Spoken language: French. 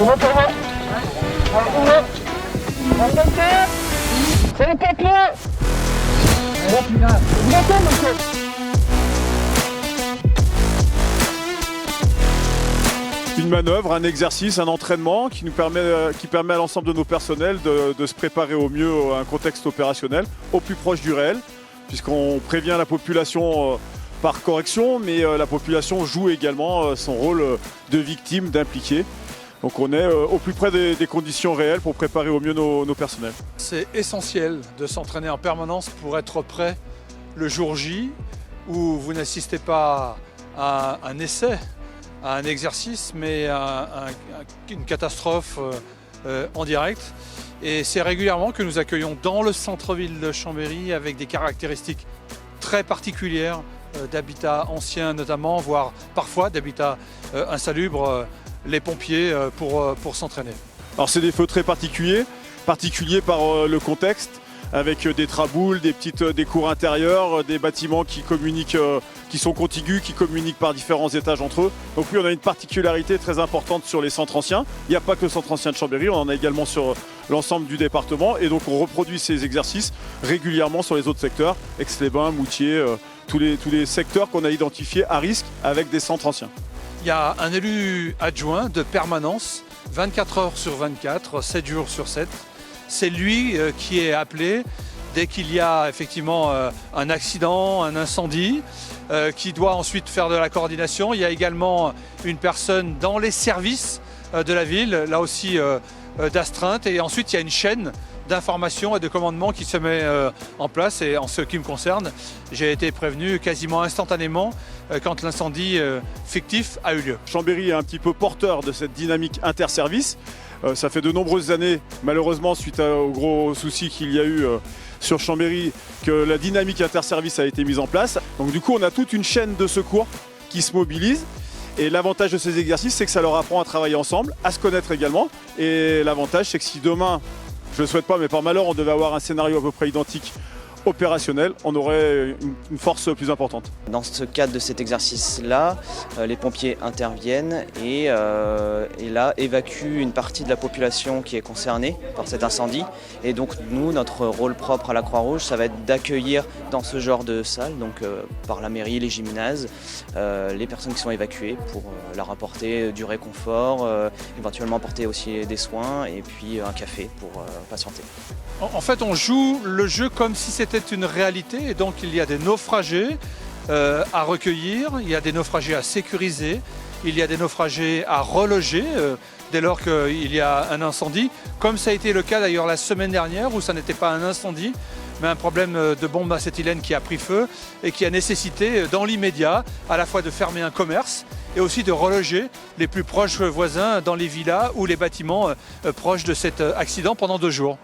Comment ça va? C'est le papier. Vous entendez, monsieur? Une manœuvre, un exercice, un entraînement qui permet à l'ensemble de nos personnels de se préparer au mieux à un contexte opérationnel, au plus proche du réel, puisqu'on prévient la population par correction, mais la population joue également son rôle de victime, d'impliqué. Donc on est au plus près des conditions réelles pour préparer au mieux nos personnels. C'est essentiel de s'entraîner en permanence pour être prêt le jour J, où vous n'assistez pas à un essai, à un exercice, mais à une catastrophe en direct. Et c'est régulièrement que nous accueillons dans le centre-ville de Chambéry avec des caractéristiques très particulières d'habitats anciens notamment, voire parfois d'habitats insalubres, les pompiers pour s'entraîner. Alors c'est des feux très particuliers par le contexte, avec des traboules, des cours intérieures, des bâtiments qui communiquent, qui sont contigus, qui communiquent par différents étages entre eux. Donc oui, on a une particularité très importante sur les centres anciens. Il n'y a pas que le centre ancien de Chambéry, on en a également sur l'ensemble du département. Et donc on reproduit ces exercices régulièrement sur les autres secteurs, Aix-les-Bains, Moutier, tous les secteurs qu'on a identifiés à risque avec des centres anciens. Il y a un élu adjoint de permanence, 24 heures sur 24, 7 jours sur 7. C'est lui qui est appelé dès qu'il y a effectivement un accident, un incendie, qui doit ensuite faire de la coordination. Il y a également une personne dans les services de la ville, là aussi d'astreinte. Et ensuite, il y a une chaîne d'information et de commandement qui se met en place. Et en ce qui me concerne, j'ai été prévenu quasiment instantanément quand l'incendie fictif a eu lieu. Chambéry est un petit peu porteur de cette dynamique interservice. Ça fait de nombreuses années, malheureusement, suite aux gros soucis qu'il y a eu sur Chambéry, que la dynamique interservice a été mise en place. Donc du coup, on a toute une chaîne de secours qui se mobilise. Et l'avantage de ces exercices, c'est que ça leur apprend à travailler ensemble, à se connaître également. Et l'avantage, c'est que si demain, je ne le souhaite pas, mais par malheur, on devait avoir un scénario à peu près identique opérationnel, on aurait une force plus importante. Dans ce cadre de cet exercice-là, les pompiers interviennent et là évacuent une partie de la population qui est concernée par cet incendie. Et donc nous, notre rôle propre à la Croix-Rouge, ça va être d'accueillir dans ce genre de salle, donc par la mairie, les gymnases, les personnes qui sont évacuées pour leur apporter du réconfort, éventuellement apporter aussi des soins et puis un café pour patienter. En fait, on joue le jeu comme si c'était une réalité et donc il y a des naufragés à recueillir, il y a des naufragés à sécuriser, il y a des naufragés à reloger dès lors qu'il y a un incendie, comme ça a été le cas d'ailleurs la semaine dernière où ça n'était pas un incendie mais un problème de bombe acétylène qui a pris feu et qui a nécessité dans l'immédiat à la fois de fermer un commerce et aussi de reloger les plus proches voisins dans les villas ou les bâtiments proches de cet accident pendant 2 jours.